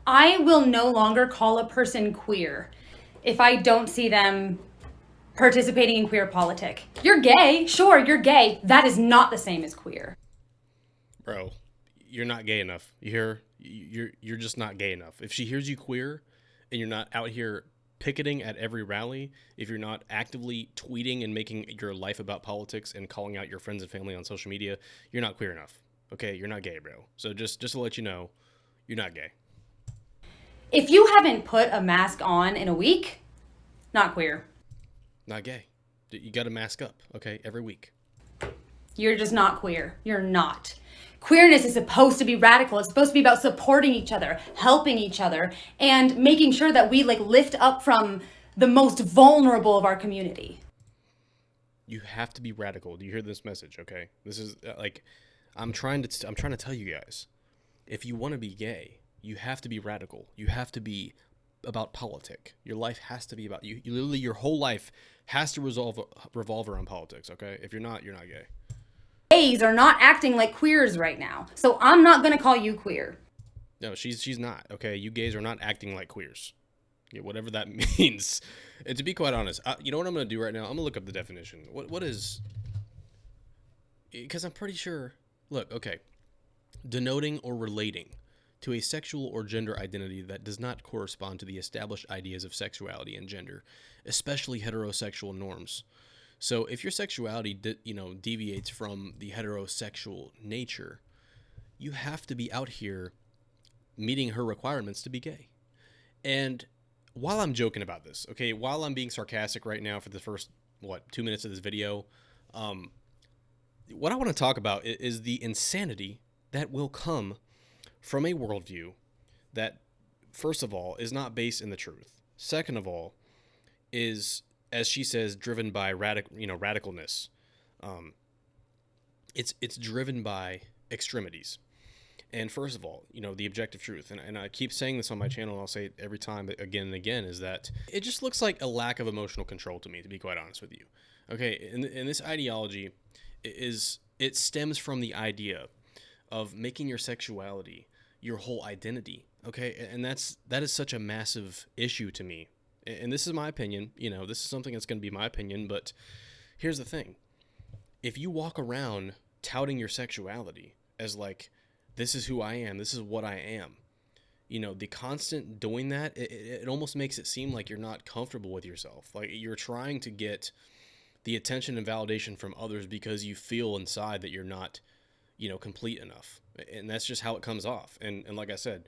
I will no longer call a person queer if I don't see them participating in queer politic. You're gay, sure, you're gay. That is not the same as queer. Bro, you're not gay enough. You hear? You're just not gay enough. If she hears you queer and you're not out here picketing at every rally, if you're not actively tweeting and making your life about politics and calling out your friends and family on social media, you're not queer enough. Okay, you're not gay, bro. So just to let you know, you're not gay. If you haven't put a mask on in a week, not queer. Not gay. You got to mask up, okay, every week. You're just not queer. You're not. Queerness is supposed to be radical. It's supposed to be about supporting each other, helping each other, and making sure that we lift up from the most vulnerable of our community. You have to be radical. Do you hear this message? Okay, this is like I'm trying to tell you guys. If you want to be gay, you have to be radical. You have to be about politic. Your life has to be about you. Literally, your whole life has to revolve around politics. Okay, if you're not, you're not gay. Gays are not acting like queers right now, so I'm not gonna call you queer. No, she's not. Okay, you gays are not acting like queers. Yeah, whatever that means. And to be quite honest, you know what I'm gonna do right now? I'm gonna look up the definition. What is? Because I'm pretty sure. Look, okay, denoting or relating to a sexual or gender identity that does not correspond to the established ideas of sexuality and gender, especially heterosexual norms. So if your sexuality, deviates from the heterosexual nature, you have to be out here meeting her requirements to be gay. And while I'm joking about this, okay, while I'm being sarcastic right now for the first 2 minutes of this video, um, what I want to talk about is the insanity that will come from a worldview that, first of all, is not based in the truth. Second of all, is, as she says, driven by radicalness. Um, it's driven by extremities. And first of all, the objective truth, and I keep saying this on my channel, and I'll say it every time again and again, is that it just looks like a lack of emotional control to me, to be quite honest with you. Okay, and this ideology it stems from the idea of making your sexuality your whole identity. Okay, and that is such a massive issue to me. And this is my opinion. This is something that's going to be my opinion. But here's the thing: if you walk around touting your sexuality as like, this is who I am, this is what I am, the constant doing that, it almost makes it seem like you're not comfortable with yourself. Like you're trying to get the attention and validation from others because you feel inside that you're not, complete enough. And that's just how it comes off. And like I said,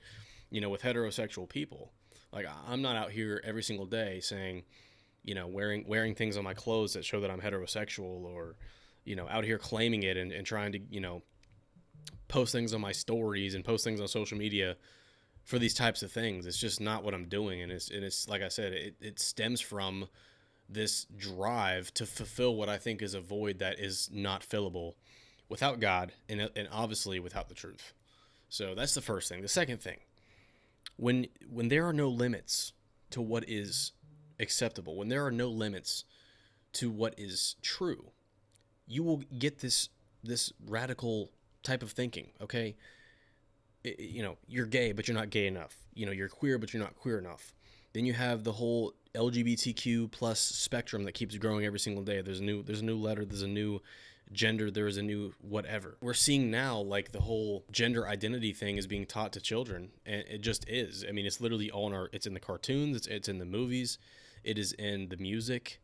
with heterosexual people, like I'm not out here every single day saying, wearing things on my clothes that show that I'm heterosexual, or, out here claiming it and trying to, post things on my stories and post things on social media for these types of things. It's just not what I'm doing. And it's like I said, it stems from this drive to fulfill what I think is a void that is not fillable without God and obviously without the truth. So that's the first thing. The second thing, when there are no limits to what is acceptable, when there are no limits to what is true, you will get this radical type of thinking. Okay, you're gay but you're not gay enough. You're queer but you're not queer enough. Then you have the whole LGBTQ plus spectrum that keeps growing every single day. There's a new letter, there's a new gender, there's a new whatever. We're seeing now like the whole gender identity thing is being taught to children, and it just is. I mean, it's literally all it's in the cartoons, it's in the movies, it is in the music,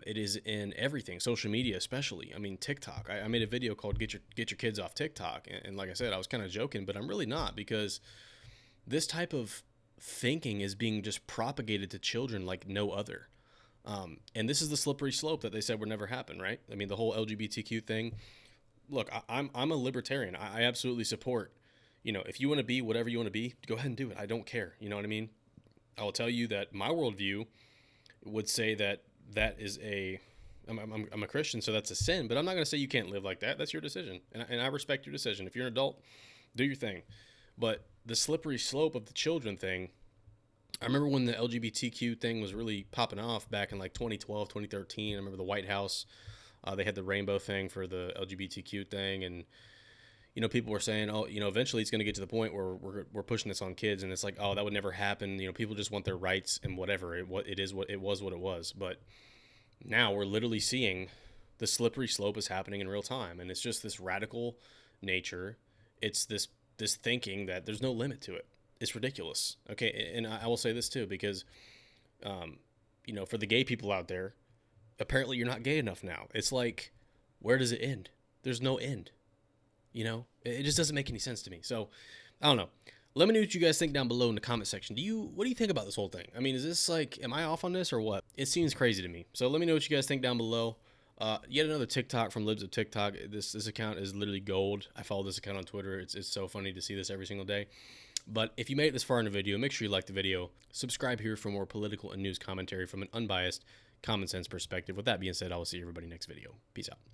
it is in everything, social media especially. I mean, TikTok. I made a video called "Get Your Kids Off TikTok," and like I said, I was kind of joking, but I'm really not, because this type of thinking is being just propagated to children like no other. And this is the slippery slope that they said would never happen, right? I mean, the whole LGBTQ thing. Look, I'm a libertarian. I absolutely support, if you want to be whatever you want to be, go ahead and do it. I don't care. You know what I mean? I will tell you that my worldview would say that is I'm a Christian, so that's a sin, but I'm not going to say you can't live like that. That's your decision. And I respect your decision. If you're an adult, do your thing. But the slippery slope of the children thing, I remember when the LGBTQ thing was really popping off back in like 2012, 2013. I remember the White House, they had the rainbow thing for the LGBTQ thing. And, people were saying, oh, eventually it's going to get to the point where we're pushing this on kids, and it's like, oh, that would never happen. People just want their rights and whatever. It was what it was. But now we're literally seeing the slippery slope is happening in real time, and it's just this radical nature. It's this thinking that there's no limit to it. It's ridiculous. Okay, and I will say this too, because for the gay people out there, apparently you're not gay enough now. It's like, where does it end? There's no end. It just doesn't make any sense to me. So I don't know. Let me know what you guys think down below in the comment section. What do you think about this whole thing? I mean, is this like, am I off on this or what? It seems crazy to me. So let me know what you guys think down below. Yet another TikTok from Libs of TikTok. This account is literally gold. I follow this account on Twitter. It's so funny to see this every single day. But if you made it this far in the video, make sure you like the video. Subscribe here for more political and news commentary from an unbiased, common sense perspective. With that being said, I will see everybody next video. Peace out.